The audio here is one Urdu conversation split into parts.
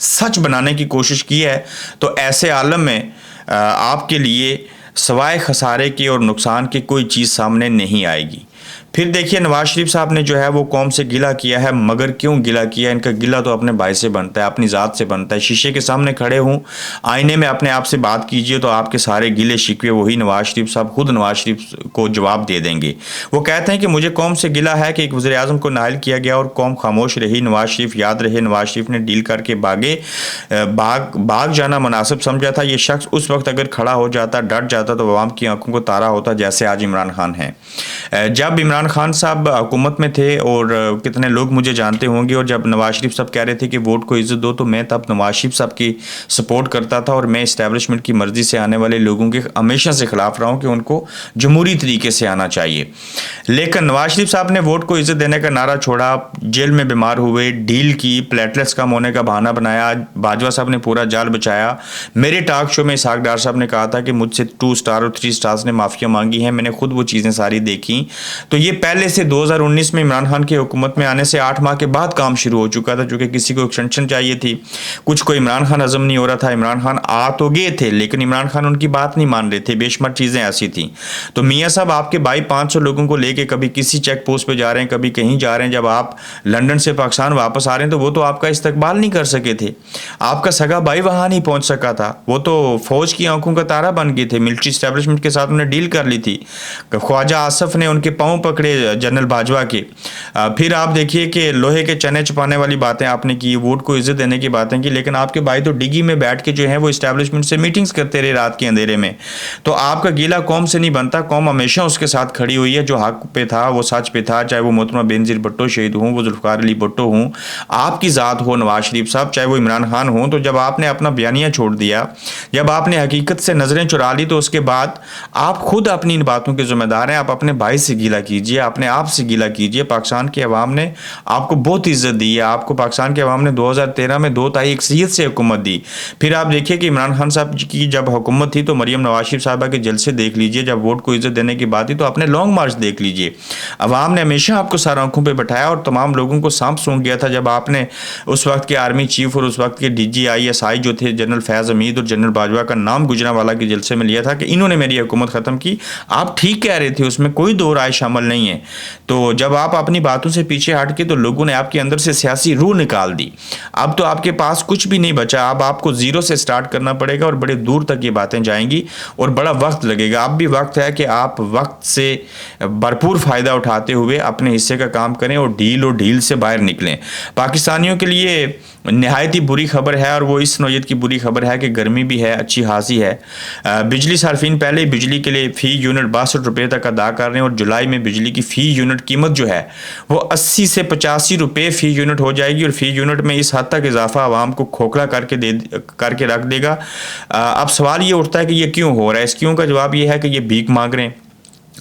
سچ بنانے کی کوشش کی ہے, تو ایسے عالم میں آپ کے لیے سوائے خسارے کے اور نقصان کی کوئی چیز سامنے نہیں آئے گی. پھر دیکھیے نواز شریف صاحب نے جو ہے وہ قوم سے گلہ کیا ہے, مگر کیوں گلہ کیا ہے؟ ان کا گلہ تو اپنے بھائی سے بنتا ہے, اپنی ذات سے بنتا ہے. شیشے کے سامنے کھڑے ہوں, آئینے میں اپنے آپ سے بات کیجئے تو آپ کے سارے گلے شکوے وہی نواز شریف صاحب خود نواز شریف کو جواب دے دیں گے. وہ کہتے ہیں کہ مجھے قوم سے گلہ ہے کہ ایک وزیر اعظم کو نااہل کیا گیا اور قوم خاموش رہی. نواز شریف یاد رہے, نواز شریف نے ڈیل کر کے بھاگ جانا مناسب سمجھا تھا. یہ شخص اس وقت اگر کھڑا ہو جاتا, ڈٹ جاتا تو عوام کی آنکھوں کو تارا ہوتا جیسے آج عمران خان ہیں. جب عمران خان صاحب حکومت میں تھے, اور کتنے لوگ مجھے جانتے ہوں گے, اور جب نواز شریف صاحب کہہ رہے تھے کہ ووٹ کو عزت دو, تو میں تب نواز شریف صاحب کی سپورٹ کرتا تھا, اور میں اسٹیبلشمنٹ کی مرضی سے آنے والے لوگوں کے ہمیشہ سے خلاف رہا ہوں کہ ان کو جمہوری طریقے سے آنا چاہیے. لیکن نواز شریف صاحب نے ووٹ کو عزت دینے کا نعرہ چھوڑا, جیل میں بیمار ہوئے, ڈیل کی, پلیٹلیٹس کم ہونے کا بہانہ بنایا. باجوہ صاحب نے پورا جال بچایا. میرے ٹاک شو میں اسحاق ڈار صاحب نے کہا تھا کہ مجھ سے 2 اسٹار اور 3 اسٹارز نے معافیاں مانگی ہیں, میں نے خود وہ چیزیں ساری دیکھی. تو یہ پہلے سے 2019 میں عمران خان کی حکومت میں آنے سے 8 ماہ کے بعد کام شروع ہو چکا تھا, چونکہ کسی کو ایکسٹینشن چاہیے تھی, کچھ کو عمران خان ہضم نہیں ہو رہا تھا. عمران خان آ تو گئے تھے, لیکن عمران خان ان کی بات نہیں مان رہے تھے, بے شمار چیزیں ایسی تھیں. تو میاں صاحب آپ کے بھائی 500 لوگوں کو لے کے کبھی کسی چیک پوسٹ پہ جا رہے ہیں, کبھی کہیں جا رہے ہیں. جب آپ لندن سے پاکستان واپس آ رہے ہیں تو وہ تو آپ کا استقبال نہیں کر سکے تھے. آپ کا سگا بھائی وہاں نہیں پہنچ سکا تھا, وہ تو فوج کی آنکھوں کا تارا بن گئے تھے. ملٹری اسٹیبلشمنٹ کے ساتھ انہوں نے ڈیل کر لی تھی. خواجہ آصف نے ان کے پاؤں پکڑے جنرل باجوہ کے. پھر آپ دیکھیے کہ لوہے کے چنے چپانے والی باتیں آپ نے کی, ووٹ کو عزت دینے کی باتیں کی, لیکن آپ کے بھائی تو ڈگی میں بیٹھ کے جو ہیں وہ اسٹیبلشمنٹ سے میٹنگز کرتے رہے رات کے اندھیرے میں. تو آپ کا گیلا قوم سے نہیں بنتا, قوم ہمیشہ اس کے ساتھ کھڑی ہوئی ہے. جو حق پہ تھا وہ سچ پہ تھا, چاہے وہ محترمہ بینظیر بھٹو شہید ہوں, وہ ذوالفقار علی بھٹو ہوں, آپ کی ذات ہو نواز شریف صاحب, چاہے وہ عمران خان ہوں. تو جب آپ نے اپنا بیانیہ چھوڑ دیا, جب آپ نے حقیقت سے نظریں چرا لی, تو اس کے بعد آپ خود اپنی ان باتوں کے ذمہ دار ہیں. آپ اپنے بھائی سے گیلا کیجئے, اپنے آپ سے گیلا کیجئے. پاکستان کے عوام نے آپ کو بہت عزت دی ہے, آپ کو پاکستان کے عوام نے 2013 میں 2 تہائی اکثریت سے حکومت دی. پھر آپ دیکھیے کہ عمران خان صاحب کی جب حکومت تھی تو مریم نواز شریف صاحبہ کے جلسے دیکھ لیجئے, جب ووٹ کو عزت دینے کی بات تھی تو اپنے لانگ مارچ دیکھ لیجئے. عوام نے ہمیشہ آپ کو سر آنکھوں پہ بٹھایا اور تمام لوگوں کو سانپ سونگ گیا تھا. جب آپ نے اس وقت کے آرمی چیف اور اس وقت کے DGISI جو تھے جنرل فیض حمید اور جنرل باجوہ کا نام گجرانوالہ کے جلسے میں لیا تھا کہ انہوں نے میری حکومت ختم کی, آپ ٹھیک کہہ رہے تھے, اس میں کوئی دو رائے شامل نہیں ہے. تو جب آپ اپنی باتوں سے پیچھے ہٹ کے, تو لوگوں نے آپ کے اندر سے سیاسی روح نکال دی. اب تو آپ کے پاس کچھ بھی نہیں بچا, اب آپ کو زیرو سے سٹارٹ کرنا پڑے گا, اور بڑے دور تک یہ باتیں جائیں گی اور بڑا وقت لگے گا. اب بھی وقت ہے کہ آپ وقت سے بھرپور فائدہ اٹھاتے ہوئے اپنے حصے کا کام کریں اور ڈھیل سے باہر نکلیں. پاکستانیوں کے لیے نہایت ہی بری خبر ہے, اور وہ اس نوعیت کی بری خبر ہے کہ گرمی بھی ہے, اچھی خاصی ہے. بجلی صارفین پہلے بجلی کے لیے فی یونٹ 62 روپے تک ادا کر رہے ہیں, اور جولائی میں بجلی کی فی یونٹ قیمت جو ہے وہ 80 سے 85 روپے فی یونٹ ہو جائے گی, اور فی یونٹ میں اس حد تک اضافہ عوام کو کھوکھلا کر کے رکھ دے گا. اب سوال یہ اٹھتا ہے کہ یہ کیوں ہو رہا ہے؟ اس کیوں کا جواب یہ ہے کہ یہ بھیک مانگ رہے ہیں.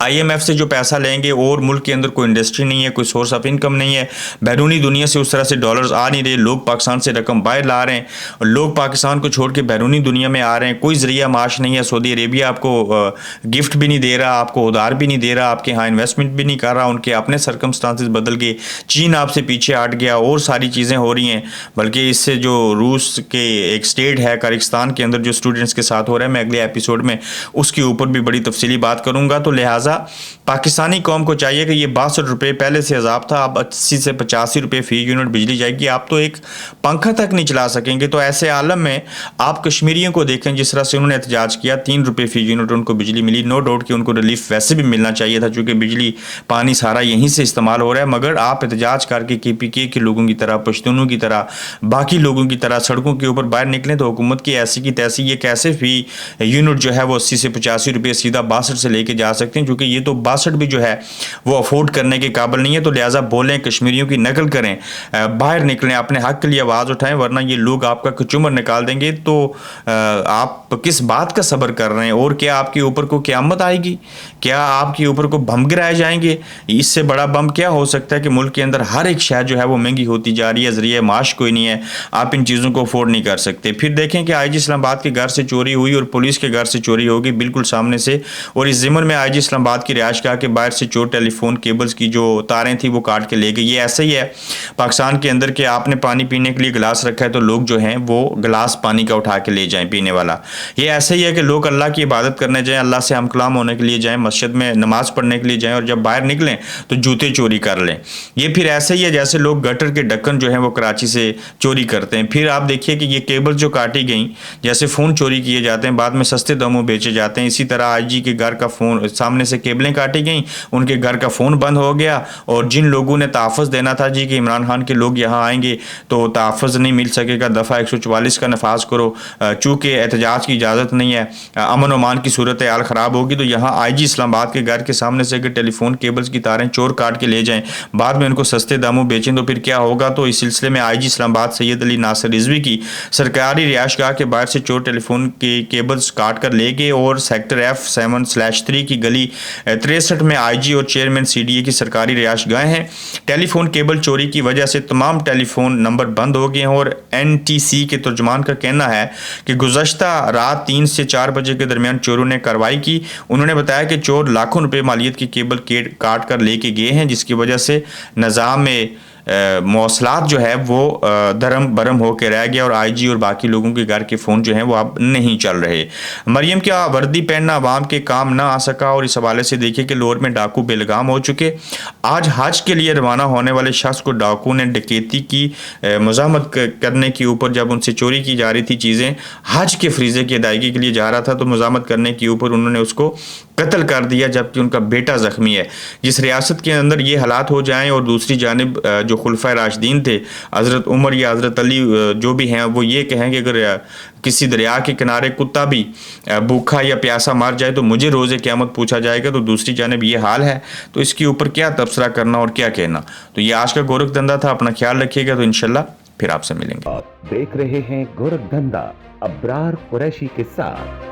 IMF سے جو پیسہ لیں گے, اور ملک کے اندر کوئی انڈسٹری نہیں ہے, کوئی سورس آف انکم نہیں ہے, بیرونی دنیا سے اس طرح سے ڈالرز آ نہیں رہے, لوگ پاکستان سے رقم باہر لا رہے ہیں, لوگ پاکستان کو چھوڑ کے بیرونی دنیا میں آ رہے ہیں, کوئی ذریعہ معاش نہیں ہے. سعودی عربیہ آپ کو گفٹ بھی نہیں دے رہا, آپ کو ادھار بھی نہیں دے رہا, آپ کے ہاں انویسٹمنٹ بھی نہیں کر رہا, ان کے اپنے سرکمسٹانسز بدل گئے, چین آپ سے پیچھے ہٹ گیا, اور ساری چیزیں ہو رہی ہیں. بلکہ اس سے جو روس کے ایک سٹیٹ ہے کازخستان کے اندر جو اسٹوڈنٹس کے ساتھ ہو رہا ہے, میں اگلے ایپیسوڈ میں اس کے اوپر بھی بڑی تفصیلی بات کروں گا. تو لہٰذا پاکستانی قوم کو چاہیے کہ یہ 62 روپے پہلے سے عذاب تھا, اب 80 سے 85 روپے فی یونٹ بجلی جائے گی, آپ تو ایک پنکھا تک نہیں چلا سکیں گے. تو ایسے عالم میں آپ کشمیریوں کو دیکھیں, جس طرح سے انہوں نے احتجاج کیا, 3 روپے فی یونٹ ان کو بجلی ملی. نو ڈاؤٹ کہ ان کو ریلیف ویسے بھی ملنا چاہیے تھا, چونکہ بجلی پانی سارا یہیں سے استعمال ہو رہا ہے. مگر آپ احتجاج کر کے KPK کے لوگوں کی طرح, پشتونوں کی طرح, باقی لوگوں کی طرح سڑکوں کے اوپر باہر نکلیں, تو حکومت کی ایسی کی تیسی یہ کیسے فی یونٹ جو ہے وہ 80 سے 85 روپے سیدھا 62 سے لے کے جا سکتے ہیں, کیونکہ یہ تو 62 بھی جو ہے وہ افورڈ کرنے کے قابل نہیں ہے. تو لہٰذا بولیں, کشمیریوں کی نقل کریں, باہر نکلیں, اپنے حق کے لیے آواز اٹھائیں, ورنہ یہ لوگ آپ کا کچمر نکال دیں گے. تو آپ کس بات کا صبر کر رہے ہیں؟ اور کیا آپ کے اوپر کو قیامت آئے گی؟ کیا آپ کے اوپر کو بم گرائے جائیں گے؟ اس سے بڑا بم کیا ہو سکتا ہے کہ ملک کے اندر ہر ایک شے جو ہے وہ مہنگی ہوتی جا رہی ہے, ذریعہ معاش کوئی نہیں ہے, آپ ان چیزوں کو افورڈ نہیں کر سکتے. پھر دیکھیں کہ IG اسلام آباد کے گھر سے چوری ہوئی اور پولیس کے گھر سے چوری ہوگی بالکل سامنے سے, اور اس ضمن میں IG اسلام آباد کی رہائش گاہ کے باہر سے چور ٹیلی فون کیبلز کی جو تاریں تھیں وہ کاٹ کے لے گئے. یہ ایسا ہی ہے پاکستان کے اندر کہ آپ نے پانی پینے کے لیے گلاس رکھا ہے تو لوگ جو ہیں وہ گلاس پانی کا اٹھا کے لے جائیں پینے والا. یہ ایسا ہی ہے کہ لوگ اللہ کی عبادت کرنے جائیں, اللہ سے ہم کلام ہونے کے لیے جائیں, مسجد میں نماز پڑھنے کے لیے جائیں, اور جب باہر نکلیں تو جوتے چوری کر لیں. یہ پھر ایسا ہی ہے جیسے لوگ گٹر کے ڈھکن جو ہیں وہ کراچی سے چوری کرتے ہیں. پھر آپ دیکھیے کہ یہ کیبل جو کاٹی گئیں, جیسے فون چوری کیے جاتے ہیں بعد میں سستے داموں بیچے جاتے ہیں, اسی طرح آئی جی کے گھر کا فون سامنے سے کیبلیں کاٹی گئیں, ان کے گھر کا فون بند ہو گیا, اور جن لوگوں نے تحفظ دینا تھا جی کہ عمران خان کے لوگ یہاں آئیں گے تو تحفظ نہیں مل سکے گا, دفعہ 144 کا نفاذ کرو, چونکہ احتجاج کی اجازت نہیں ہے, امن و امان کی صورتحال خراب ہوگی. تو یہاں آئی جی اسلام آباد کے گھر کے سامنے سے اگر ٹیلی فون کیبلز کی تاریں چور کاٹ کے لے جائیں بعد میں ان کو سستے داموں بیچیں تو پھر کیا ہوگا. تو اس سلسلے میں آئی جی اسلام آباد سید علی ناصر رضوی کی سرکاری رہائش گاہ کے باہر سے چور ٹیلی فون کے کیبلز کاٹ کر لے گئے, اور سیکٹر F7/3 کی گلی 63 میں آئی جی اور چیئرمین سی ڈی اے کی سرکاری رہائش گاہیں ہیں. ٹیلی فون کیبل چوری کی وجہ سے تمام ٹیلی فون نمبر بند ہو گئے ہیں, اور NTC کے ترجمان کا کہنا ہے کہ گزشتہ رات 3 سے 4 بجے کے درمیان چوروں نے کارروائی کی. انہوں نے بتایا کہ چور لاکھوں روپے مالیت کی کیبل کاٹ کر لے کے گئے ہیں, جس کی وجہ سے نظام مواصلات جو ہے وہ دھرم برم ہو کے رہ گیا, اور آئی جی اور باقی لوگوں کے گھر کے فون جو ہیں وہ اب نہیں چل رہے. مریم کا وردی پہننا عوام کے کام نہ آ سکا, اور اس حوالے سے دیکھیں کہ لاہور میں ڈاکو بے لگام ہو چکے. آج حج کے لیے روانہ ہونے والے شخص کو ڈاکو نے ڈکیتی کی مزاحمت کرنے کے اوپر, جب ان سے چوری کی جا رہی تھی چیزیں, حج کے فریضے کی ادائیگی کے لیے جا رہا تھا تو مزاحمت کرنے کے اوپر انہوں نے اس کو قتل کر دیا, جبکہ ان کا بیٹا زخمی ہے. جس ریاست کے اندر یہ حالات ہو جائیں اور دوسری جانب جو خلفائے راشدین تھے حضرت عمر یا حضرت علی جو بھی ہیں وہ یہ کہیں کہ اگر کسی دریا کے کنارے کتا بھی بھوکا یا پیاسا مار جائے تو مجھے روز قیامت پوچھا جائے گا, تو دوسری جانب یہ حال ہے تو اس کے اوپر کیا تبصرہ کرنا اور کیا کہنا. تو یہ آج کا گورکھ دھندا تھا, اپنا خیال رکھیے گا, تو انشاءاللہ پھر آپ سے ملیں گے. آپ دیکھ رہے ہیں گورکھ دھندا ابرار قریشی کے ساتھ.